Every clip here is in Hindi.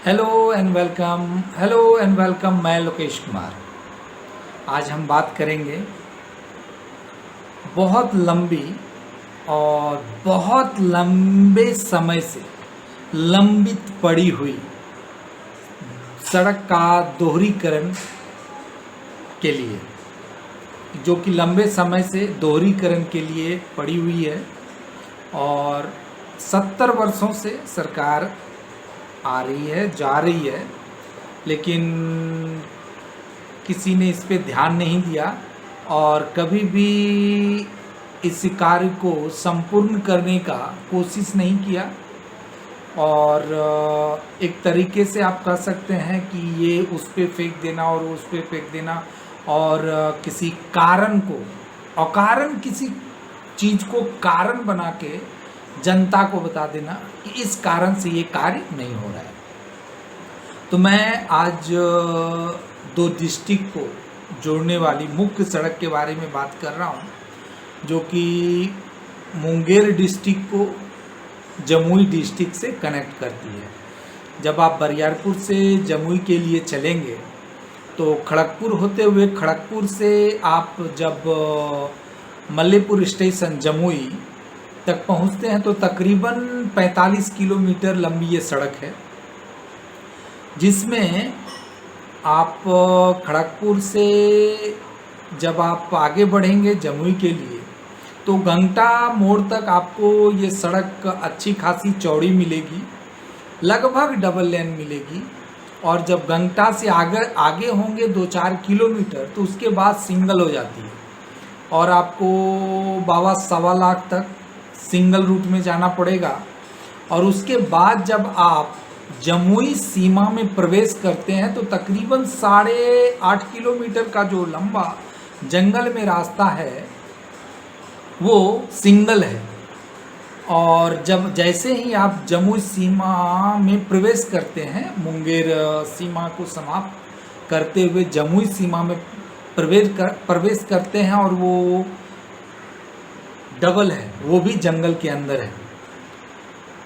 Hello and welcome. मैं लोकेश कुमार। आज हम बात करेंगे बहुत लंबी और बहुत लंबे समय से लंबित पड़ी हुई सड़क का दोहरीकरण के लिए, जो कि लंबे समय से दोहरीकरण के लिए पड़ी हुई है और 70 वर्षों से सरकार आ रही है, जा रही है, लेकिन किसी ने इस पे ध्यान नहीं दिया और कभी भी इस कार्य को संपूर्ण करने का कोशिश नहीं किया। और एक तरीके से आप कह सकते हैं कि ये उस पे फेंक देना और उस पे फेंक देना और किसी कारण को अकारण किसी चीज़ को कारण बना के जनता को बता देना कि इस कारण से ये कार्य नहीं हो रहा है। तो मैं आज दो डिस्ट्रिक्ट को जोड़ने वाली मुख्य सड़क के बारे में बात कर रहा हूँ, जो कि मुंगेर डिस्ट्रिक्ट को जमुई डिस्ट्रिक्ट से कनेक्ट करती है। जब आप बरियारपुर से जमुई के लिए चलेंगे तो खड़गपुर होते हुए खड़गपुर से आप जब मल्लेपुर स्टेशन जमुई तक पहुंचते हैं तो तकरीबन 45 किलोमीटर लंबी ये सड़क है, जिसमें आप खड़गपुर से जब आप आगे बढ़ेंगे जमुई के लिए तो गंगटा मोड़ तक आपको ये सड़क अच्छी खासी चौड़ी मिलेगी, लगभग डबल लेन मिलेगी। और जब गंगटा से आगे होंगे 2-4 किलोमीटर तो उसके बाद सिंगल हो जाती है और आपको 2.25 लाख तक सिंगल रूट में जाना पड़ेगा। और उसके बाद जब आप जमुई सीमा में प्रवेश करते हैं तो तकरीबन 8.5 किलोमीटर का जो लंबा जंगल में रास्ता है वो सिंगल है। और जब जैसे ही आप जमुई सीमा में प्रवेश करते हैं, मुंगेर सीमा को समाप्त करते हुए जमुई सीमा में प्रवेश करते हैं और वो डबल है, वो भी जंगल के अंदर है।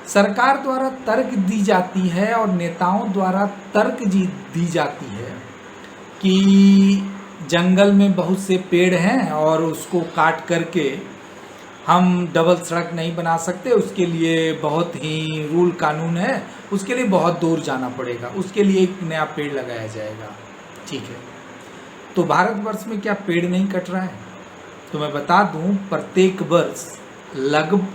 सरकार द्वारा तर्क दी जाती है और नेताओं द्वारा तर्क दी जाती है कि जंगल में बहुत से पेड़ हैं और उसको काट करके हम डबल सड़क नहीं बना सकते, उसके लिए बहुत ही रूल कानून है, उसके लिए बहुत दूर जाना पड़ेगा, उसके लिए एक नया पेड़ लगाया जाएगा। ठीक है, तो भारतवर्ष में क्या पेड़ नहीं कट रहा है? तो मैं बता दूं, प्रत्येक वर्ष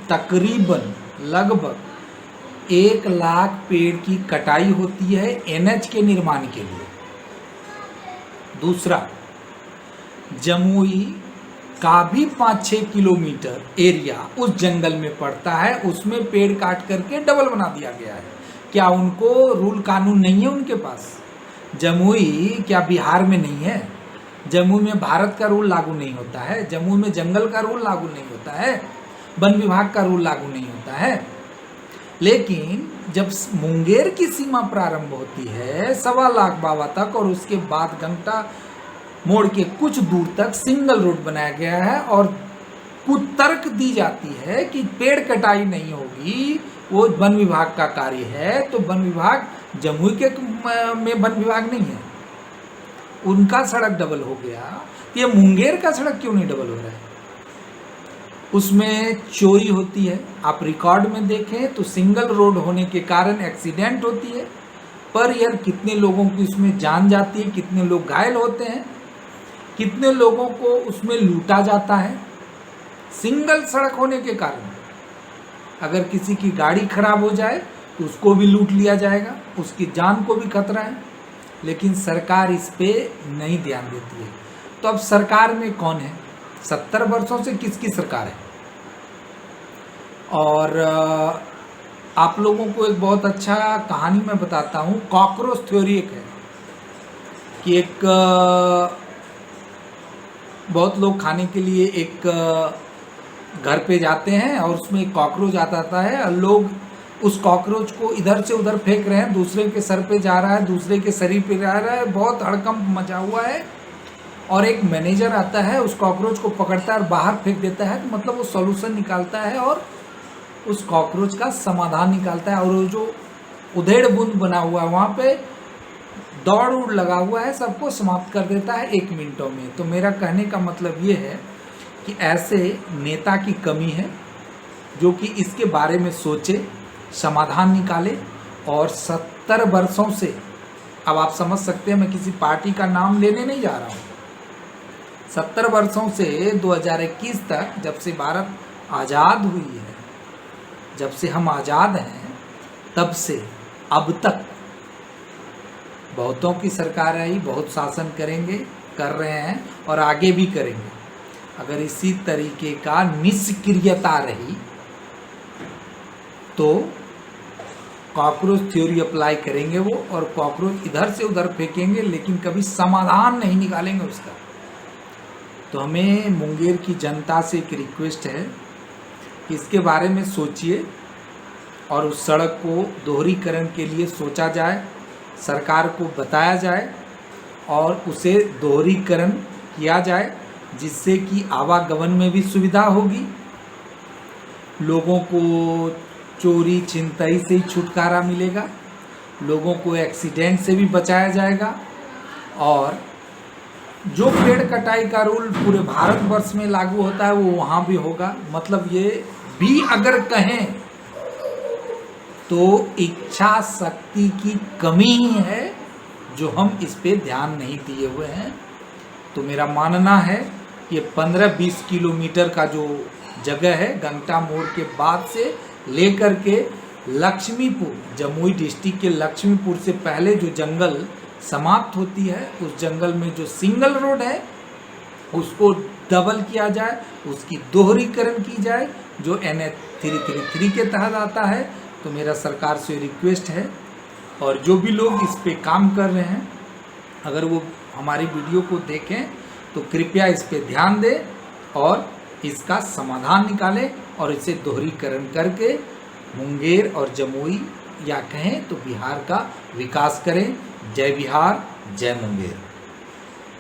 तकरीबन लगभग 1 लाख पेड़ की कटाई होती है एनएच के निर्माण के लिए। दूसरा, जमुई का भी 5-6 किलोमीटर एरिया उस जंगल में पड़ता है, उसमें पेड़ काट करके डबल बना दिया गया है। क्या उनको रूल कानून नहीं है उनके पास? जमुई क्या बिहार में नहीं है? जमुई में भारत का रूल लागू नहीं होता है? जमुई में जंगल का रूल लागू नहीं होता है? वन विभाग का रूल लागू नहीं होता है? लेकिन जब मुंगेर की सीमा प्रारंभ होती है 2.25 लाख बाबा तक और उसके बाद गंगटा मोड़ के कुछ दूर तक सिंगल रोड बनाया गया है और कुछ तर्क दी जाती है कि पेड़ कटाई नहीं होगी, वो वन विभाग का कार्य है। तो वन विभाग जमुई के में वन विभाग नहीं है, उनका सड़क डबल हो गया, ये मुंगेर का सड़क क्यों नहीं डबल हो रहा है? उसमें चोरी होती है। आप रिकॉर्ड में देखें तो सिंगल रोड होने के कारण एक्सीडेंट होती है, पर यार कितने लोगों की उसमें जान जाती है, कितने लोग घायल होते हैं, कितने लोगों को उसमें लूटा जाता है सिंगल सड़क होने के कारण। अगर किसी की गाड़ी खराब हो जाए तो उसको भी लूट लिया जाएगा, उसकी जान को भी खतरा है, लेकिन सरकार इस पे नहीं ध्यान देती है। तो अब सरकार में कौन है? 70 वर्षों से किसकी सरकार है? और आप लोगों को एक बहुत अच्छा कहानी मैं बताता हूँ। कॉकरोच थ्योरी एक है कि एक बहुत लोग खाने के लिए एक घर पे जाते हैं और उसमें एक कॉकरोच आता है और लोग उस कॉकरोच को इधर से उधर फेंक रहे हैं, दूसरे के सर पे जा रहा है, दूसरे के शरीर पे जा रहा है, बहुत हड़कंप मचा हुआ है। और एक मैनेजर आता है, उस कॉकरोच को पकड़ता है और बाहर फेंक देता है। तो मतलब वो सॉल्यूशन निकालता है और उस कॉकरोच का समाधान निकालता है और वो जो उधेड़ बुंद बना हुआ है, वहाँ पे दौड़ उड़ लगा हुआ है, सबको समाप्त कर देता है 1 मिनटों में। तो मेरा कहने का मतलब ये है कि ऐसे नेता की कमी है जो कि इसके बारे में सोचे, समाधान निकाले। और 70 वर्षों से, अब आप समझ सकते हैं मैं किसी पार्टी का नाम लेने नहीं जा रहा हूँ, 70 वर्षों से 2021 तक, जब से भारत आज़ाद हुई है, जब से हम आज़ाद हैं, तब से अब तक बहुतों की सरकार आई, बहुत शासन करेंगे, कर रहे हैं और आगे भी करेंगे। अगर इसी तरीके का निष्क्रियता रही तो कॉकरोच थ्योरी अप्लाई करेंगे वो, और कॉकरोच इधर से उधर फेंकेंगे, लेकिन कभी समाधान नहीं निकालेंगे उसका। तो हमें मुंगेर की जनता से एक रिक्वेस्ट है कि इसके बारे में सोचिए और उस सड़क को दोहरीकरण के लिए सोचा जाए, सरकार को बताया जाए और उसे दोहरीकरण किया जाए, जिससे कि आवागमन में भी सुविधा होगी, लोगों को चोरी छिनतई से ही छुटकारा मिलेगा, लोगों को एक्सीडेंट से भी बचाया जाएगा। और जो पेड़ कटाई का रूल पूरे भारतवर्ष में लागू होता है वो वहाँ भी होगा। मतलब ये भी अगर कहें तो इच्छा शक्ति की कमी ही है जो हम इस पे ध्यान नहीं दिए हुए हैं। तो मेरा मानना है ये 15-20 किलोमीटर का जो जगह है, गंगटा मोड़ के बाद से लेकर के लक्ष्मीपुर, जमुई डिस्ट्रिक्ट के लक्ष्मीपुर से पहले जो जंगल समाप्त होती है, उस जंगल में जो सिंगल रोड है उसको डबल किया जाए, उसकी दोहरीकरण की जाए, जो NH 333 के तहत आता है। तो मेरा सरकार से रिक्वेस्ट है, और जो भी लोग इस पे काम कर रहे हैं, अगर वो हमारी वीडियो को देखें तो कृपया इस पे ध्यान दें और इसका समाधान निकालें और इसे दोहरीकरण करके मुंगेर और जमुई, या कहें तो बिहार का विकास करें। जय बिहार, जय मुंगेर।